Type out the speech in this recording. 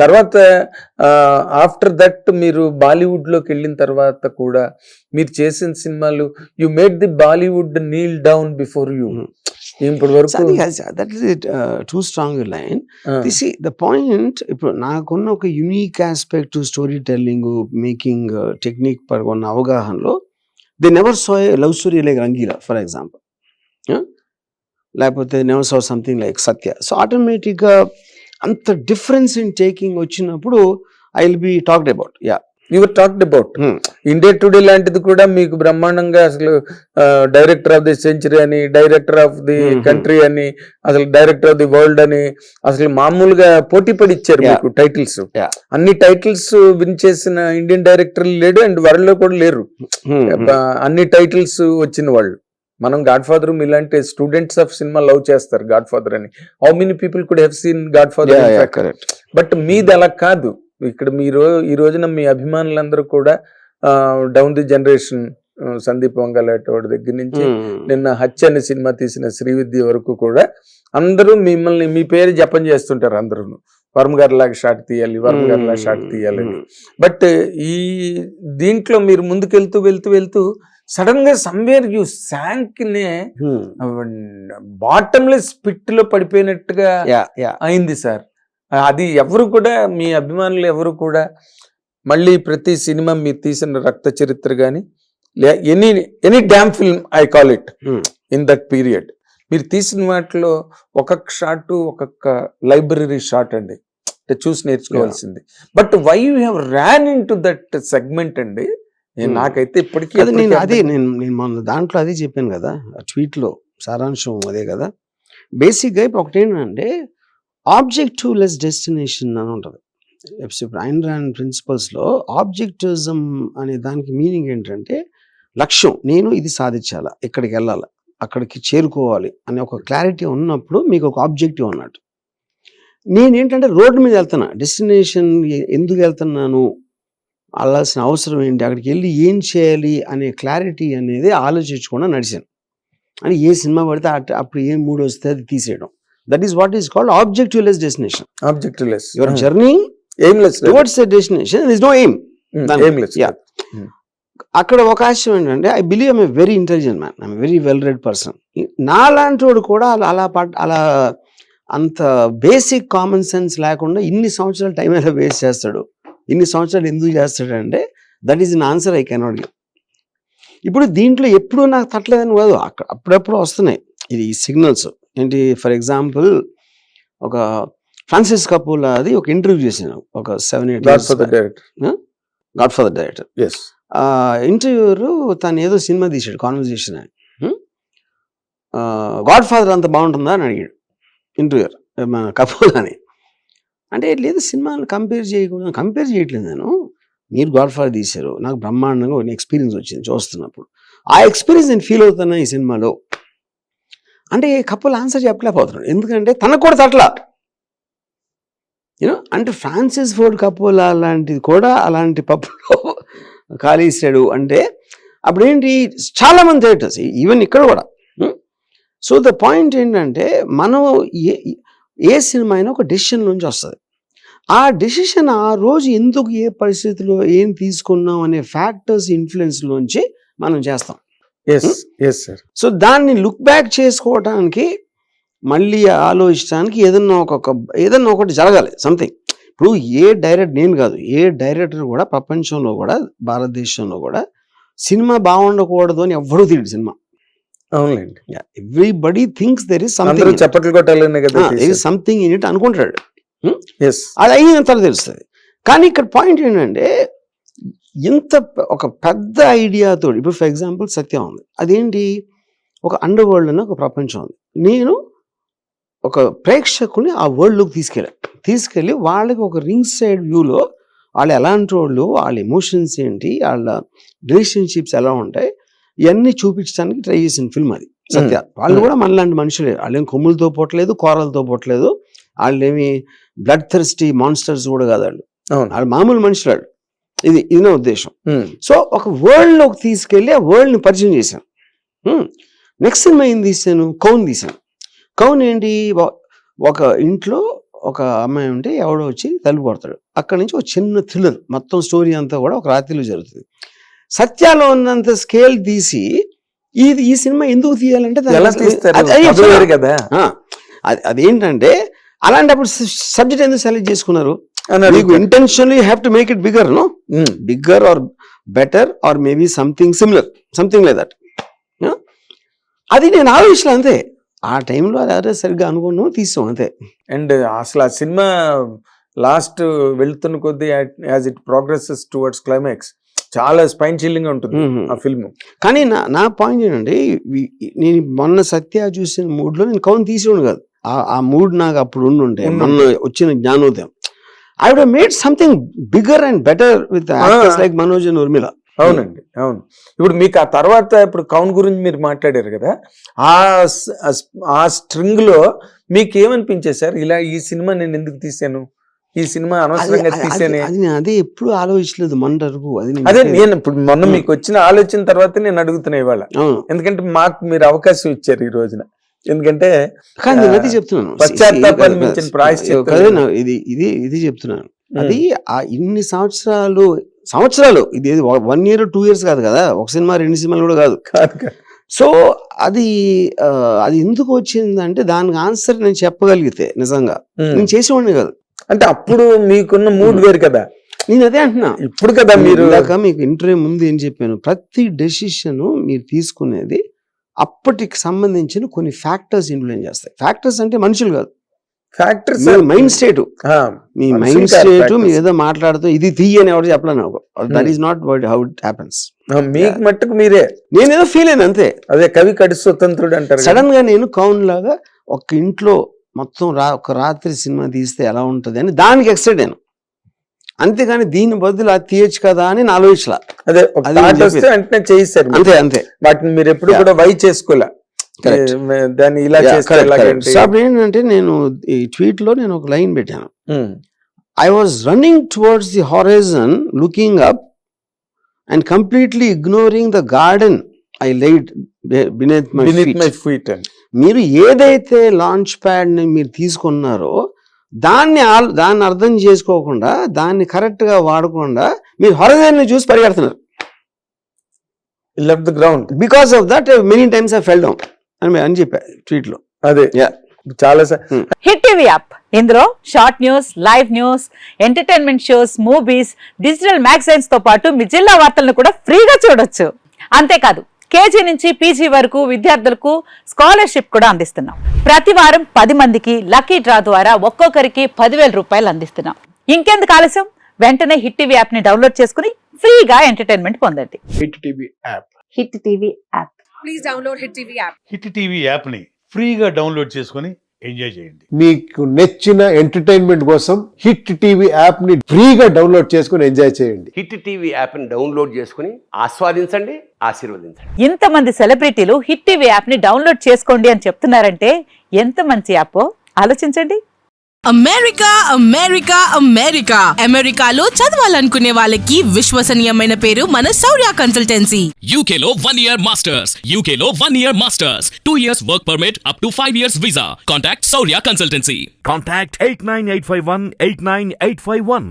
తర్వాత after that మీరు బాలీవుడ్లోకి వెళ్ళిన తర్వాత కూడా మీరు చేసిన సినిమాలు you made the Bollywood kneel down before you. ఇప్పటి వరకు that is too strong line. The point ఇప్పుడు నాకున్న ఒక unique aspect storytelling making technique పర్ ఉన్న అవగాహనలో they never saw a love story like Rangeela for example, లేకపోతే never saw something like Satya. So ఆటోమేటిక్గా అంత డిఫరెన్స్ ఇన్ టేకింగ్ వచ్చినప్పుడు I will be talked about. Your talked about India Today లాంటిది కూడా మీకు బ్రహ్మాండంగా అసలు డైరెక్టర్ ఆఫ్ ది సెంచరీ అని, డైరెక్టర్ ఆఫ్ ది కంట్రీ అని, అసలు డైరెక్టర్ ఆఫ్ ది వరల్డ్ అని అసలు మామూలుగా పోటీ పడి ఇచ్చారు మీకు టైటిల్స్. అన్ని టైటిల్స్ విన్ చేసిన ఇండియన్ డైరెక్టర్లు లేడు అండ్ వరల్డ్ లో కూడా లేరు అన్ని టైటిల్స్ వచ్చిన వాళ్ళు. మనం గాడ్ ఫాదర్ ఇలాంటి స్టూడెంట్స్ ఆఫ్ సినిమా లవ్ చేస్తారు గాడ్ ఫాదర్ అని. How many people could have seen God father? But మీది అలా కాదు. ఇక్కడ మీరు ఈ రోజున మీ అభిమానులందరూ కూడా డౌన్ ది జనరేషన్ సందీప్ వంగలాటోడి దగ్గర నుంచి నిన్న హత్య అనే సినిమా తీసిన శ్రీవిద్య వరకు కూడా అందరూ మిమ్మల్ని మీ పేరు జపం చేస్తుంటారు. అందరూ వర్మ గారి లాగా షాట్ తీయాలి, వర్మ గారి లాగా షాట్ తీయాలని. బట్ ఈ దీంట్లో మీరు ముందుకెళ్తూ వెళ్తూ సడన్ గా సమ్వేర్ యూ శాంక్ నే బాటమ్లెస్ పిట్ లో పడిపోయినట్టుగా అయింది సార్. అది ఎవరు కూడా మీ అభిమానులు ఎవరు కూడా మళ్ళీ ప్రతి సినిమా మీరు తీసిన రక్త చరిత్ర కానీ any dam film I call it in that period మీరు తీసిన వాటిలో ఒక్కొక్క షాట్ ఒక్కొక్క లైబ్రరీ షాట్ అండి, చూసి నేర్చుకోవాల్సింది. But why you have ran into that segment అండి? నాకైతే ఇప్పటికీ నేను మొన్న దాంట్లో అదే చెప్పాను కదా, ట్వీట్ లో సారాంశం అదే కదా. బేసిక్ గా ఇప్పుడు ఒకటి ఏంటంటే ఆబ్జెక్టివ్ లెస్ డెస్టినేషన్ అని ఉంటుంది. ఐన్ ర్యాండ్ ప్రిన్సిపల్స్ లో ఆబ్జెక్టివిజం అనే దానికి మీనింగ్ ఏంటంటే లక్ష్యం, నేను ఇది సాధించాలా, ఇక్కడికి వెళ్ళాలి, అక్కడికి చేరుకోవాలి అనే ఒక క్లారిటీ ఉన్నప్పుడు మీకు ఒక ఆబ్జెక్టివ్ అన్నట్టు. నేనేంటంటే రోడ్డు మీద వెళ్తున్నా, డెస్టినేషన్ ఎందుకు వెళ్తున్నాను, వెళ్ళాల్సిన అవసరం ఏంటి, అక్కడికి వెళ్ళి ఏం చేయాలి అనే క్లారిటీ అనేది ఆలోచించకుండా నడిచాను. అని ఏ సినిమా పడితే అప్పుడు ఏ మూడు వస్తే అది తీసేయడం. That is what is called objectiveless destination. Objectiveless. Your journey aimless towards the destination, there is no aim. అక్కడ ఒక ఆశయం ఏంటంటే I believe I'm a very intelligent man, I'm very well read person. నాలాంటి వాడు కూడా అలా అంత బేసిక్ కామన్ సెన్స్ లేకుండా ఇన్ని సంవత్సరాలు టైం ఎలా వేస్ట్ చేస్తాడు, ఇన్ని సంవత్సరాలు ఎందుకు చేస్తాడంటే that is an answer I cannot give. ఇప్పుడు దీంట్లో ఎప్పుడు నాకు తట్టలేదని కాదు, అప్పుడప్పుడు వస్తున్నాయి ఇది సిగ్నల్స్. ఏంటి, ఫర్ ఎగ్జాంపుల్ ఒక ఫ్రాన్సిస్ కపూలా అది ఒక ఇంటర్వ్యూ చేశాను ఒక 7-8 గాడ్ ఫాదర్ డైరెక్టర్. ఇంటర్వ్యూరు తను ఏదో సినిమా తీసాడు కాన్వర్జేషన్ అని, గాడ్ ఫాదర్ అంత బాగుంటుందా అని అడిగాడు ఇంటర్వ్యూర్ మన కపూర్ అని. అంటే లేదు సినిమాను కంపేర్ చేయట్లేదు నేను, మీరు గాడ్ ఫాదర్ తీశారు, నాకు బ్రహ్మాండంగా ఒక ఎక్స్పీరియన్స్ వచ్చింది చూస్తున్నప్పుడు, ఆ ఎక్స్పీరియన్స్ నేను ఫీల్ అవుతున్నా ఈ సినిమాలో అంటే కపుల్ ఆన్సర్ చెప్పలేకపోతున్నాడు. ఎందుకంటే తనకు కూడా తట్లా యూనో. అంటే ఫ్రాన్సిస్ ఫోర్డ్ కపులా లాంటిది కూడా అలాంటి పప్పులో కాలేసాడు అంటే అప్పుడేంటి చాలా మంది థియేటర్స్ ఈవెన్ ఇక్కడ కూడా. సో ద పాయింట్ ఏంటంటే మనం ఏ సినిమా అయినా ఒక డెసిషన్ నుంచి వస్తుంది. ఆ డెసిషన్ ఆ రోజు ఎందుకు ఏ పరిస్థితిలో ఏం తీసుకున్నాం అనే ఫ్యాక్టర్స్ ఇన్ఫ్లుయెన్స్లోంచి మనం చేస్తాం. సో దాన్ని లుక్ బ్యాక్ చేసుకోవడానికి మళ్ళీ ఆలోచించడానికి ఏదన్నా ఒకటి జరగాలి సంథింగ్. ఇప్పుడు నేను కాదు, ఏ డైరెక్టర్ కూడా ప్రపంచంలో కూడా భారతదేశంలో కూడా సినిమా బాగుండకూడదు అని ఎవ్వరూ తీయడు సినిమా. అవునండి, everybody thinks there is something, చప్పట్లు కొట్టాలనే కదా, there is something in it అనుకుంటాడు. అది అయిన తర్వాత తెలుస్తుంది. కానీ ఇక్కడ పాయింట్ ఏంటంటే ఇంత ఒక పెద్ద ఐడియాతో, ఇప్పుడు ఫర్ ఎగ్జాంపుల్ సత్యం ఉంది, అదేంటి ఒక అండర్ వరల్డ్ అని ఒక ప్రపంచం ఉంది. నేను ఒక ప్రేక్షకుని ఆ వరల్డ్లోకి తీసుకెళ్ళి వాళ్ళకి ఒక రింగ్ సైడ్ వ్యూలో వాళ్ళు ఎలాంటి వాళ్ళు, వాళ్ళ ఎమోషన్స్ ఏంటి, వాళ్ళ రిలేషన్షిప్స్ ఎలా ఉంటాయి, ఇవన్నీ చూపించడానికి ట్రై చేసిన ఫిల్మ్ అది సత్య. వాళ్ళు కూడా మనలాంటి మనుషులే, వాళ్ళేం కొమ్ములతో పోవట్లేదు, కూరలతో పోవట్లేదు, వాళ్ళేమి బ్లడ్ థర్స్టీ మాన్స్టర్స్ కూడా కాదు, వాళ్ళు మామూలు మనుషులు. ఇది నా ఉద్దేశం. సో ఒక వరల్డ్ లోకి తీసుకెళ్ళి ఆ వరల్డ్ ని పరిచయం చేశాను. నెక్స్ట్ సినిమా ఏం తీసాను, కౌన్ తీసాను. కౌన్ ఏంటి, ఒక ఇంట్లో ఒక అమ్మాయి ఉంటే ఎవడో వచ్చి తలుపు కొడతాడు. అక్కడి నుంచి ఒక చిన్న థ్రిల్లర్, మొత్తం స్టోరీ అంతా కూడా ఒక రాత్రిలో జరుగుతుంది. సత్యాలో ఉన్నంత స్కేల్ తీసి ఈ సినిమా ఎందుకు తీయాలంటే అదేంటంటే అలాంటప్పుడు సబ్జెక్ట్ ఎందుకు సెలెక్ట్ చేసుకున్నారు? మీకు intentionally you have to make it bigger, no bigger or better or maybe something similar, something like that. అది నేను ఆలోచించలే అంతే. ఆ టైంలో అదే సరిగ్గా అనుకున్నాం, తీసాం అంతే. అండ్ అసలు ఆ సినిమా లాస్ట్ వెళ్తున్న కొద్దీ as it progresses towards climax చాలా స్పైన్ చిల్లింగ్ గా ఉంటుంది ఆ ఫిల్మ్. కానీ నా పాయింట్ ఏంటంటే, నేను మొన్న సత్య చూసిన మూడ్ లో నేను కౌన్ తీసేవాడు కాదు. ఆ మూడ్ నాకు అప్పుడు ఉండుంటే, మొన్న వచ్చిన జ్ఞానోదయం, I would have made something bigger and better with actors like Manoj and Urmila. అవునండి, అవును. ఇప్పుడు మీకు ఆ తర్వాత ఇప్పుడు కౌన్ గురించి మీరు మాట్లాడారు కదా, ఆ స్ట్రింగ్ లో మీకు ఏమనిపించేది సార్? ఇలా ఈ సినిమా నేను ఎందుకు తీసాను, ఈ సినిమా అనవసరంగా తీసానే? అదే ఎప్పుడు ఆలోచించలేదు మొన్నరకు. అదే నేను ఇప్పుడు మొన్న మీకు వచ్చిన ఆలోచన తర్వాత నేను అడుగుతున్నా ఇవాళ, ఎందుకంటే మాకు మీరు అవకాశం ఇచ్చారు ఈ రోజున. ఎందుకంటే అది చెప్తున్నాను, పశ్చాత్తాపాన్ని మించిన ప్రాయశ్చిత్తం ఇది చెప్తున్నాను. అది ఆ ఇన్ని సంవత్సరాలు ఇది 1 year 2 years కాదు కదా, ఒక సినిమా 2 సినిమాలు కూడా కాదు. సో అది ఎందుకు వచ్చిందంటే దానికి ఆన్సర్ నేను చెప్పగలిగితే నిజంగా నేను చేసేవాడిని కాదు. అంటే అప్పుడు మీకున్న మూడ్ వేరు కదా. నేను అదే అంటున్నా, ఇప్పుడు కదా మీరు మీకు ఇంటర్వ్యూ ముందు ఏం చెప్పాను, ప్రతి డెసిషన్ మీరు తీసుకునేది అప్పటికి సంబంధించిన కొన్ని ఫ్యాక్టర్స్ ఇన్ఫ్లుయెన్స్ చేస్తాయి. ఫ్యాక్టర్స్ అంటే మనుషులు కాదు, ఫ్యాక్టర్స్ మైండ్ స్టేట్. మీ మైండ్ స్టేట్ మీరు ఏదో మాట్లాడుతూ ఇది తీయని ఎవరు చెప్పలేను, that is not how it happens. మీకు మట్టుకు మీరే, నేనేదో ఫీల్ అయిన అంతే. అదే కవి కడి స్వతంత్రుడు అంటారు. సడన్ గా నేను కౌన్ లాగా ఒక ఇంట్లో మొత్తం ఒక రాత్రి సినిమా తీస్తే ఎలా ఉంటది అని దానికి ఎక్సైట్ అయ్యాను, అంతేగాని దీని బదులు అది తీయచ్చు కదా అని నా ఆలోచించలా. అదే వెంటనే చేయిస్తారు అంతే అంతే. వాటిని మీరు ఎప్పుడు కూడా వై చేసుకోలే, దాన్ని ఇలా చేస్తే ఏంటంటే, నేను ఈ ట్వీట్ లో నేను ఒక లైన్ పెట్టాను, I was running towards the horizon looking up and completely ignoring the garden I lied beneath my feet. మీరు ఏదైతే లాంచ్ ప్యాడ్ ని మీరు తీసుకున్నారో దాన్ని అర్థం చేసుకోకుండా, దాన్ని కరెక్ట్ గా వాడకుండా మీరు హారైజన్ ని చూసి పరిగెడుతున్నారు. Left the ground because of that many times I fell down అని చెప్పా ట్వీట్ లో. అదే చాలా హిట్ టీవీ యాప్, ఇందులో short news, live news, entertainment shows, movies, digital magazines తో పాటు మీ జిల్లా వార్తలను కూడా ఫ్రీగా చూడొచ్చు. అంతేకాదు కేజీ నుంచి పీజీ వరకు విద్యార్థులకు స్కాలర్షిప్ కూడా అందిస్తున్నాం. ప్రతి వారం 10 మందికి లక్కీ డ్రా ద్వారా ఒక్కొక్కరికి 10,000 రూపాయలు అందిస్తున్నాం. ఇంకెందుకు ఆలస్యం, వెంటనే హిట్ టీవీ యాప్ ని డౌన్లోడ్ చేసుకుని ఫ్రీగా ఎంటర్టైన్మెంట్ పొందండి. Hit TV app, hit TV app, please download hit TV app. Hit TV app ని ఫ్రీగా డౌన్లోడ్ చేసుకుని ఎంజాయ్ చేయండి. మీకు నచ్చిన ఎంటర్టైన్మెంట్ కోసం హిట్ టీవీ యాప్ ని ఫ్రీగా డౌన్లోడ్ చేసుకుని ఎంజాయ్ చేయండి. హిట్ టీవీ యాప్ ని డౌన్లోడ్ చేసుకుని ఆస్వాదించండి, ఆశీర్వదించండి. ఇంతమంది సెలబ్రిటీలు హిట్ టీవీ యాప్ ని డౌన్లోడ్ చేసుకోండి అని చెప్తున్నారంటే ఎంత మంచి యాప్ ఆలోచించండి. అమెరికా అమెరికా అమెరికా అమెరికాలో చదవాలనుకునే వాళ్ళకి విశ్వసనీయమైన పేరు మన శౌర్య కన్సల్టెన్సీ. UK లో 1 year masters, UK లో 1 year masters, 2 years work permit up to 5 years visa. Contact Saurya Consultancy. Contact 89851 89851.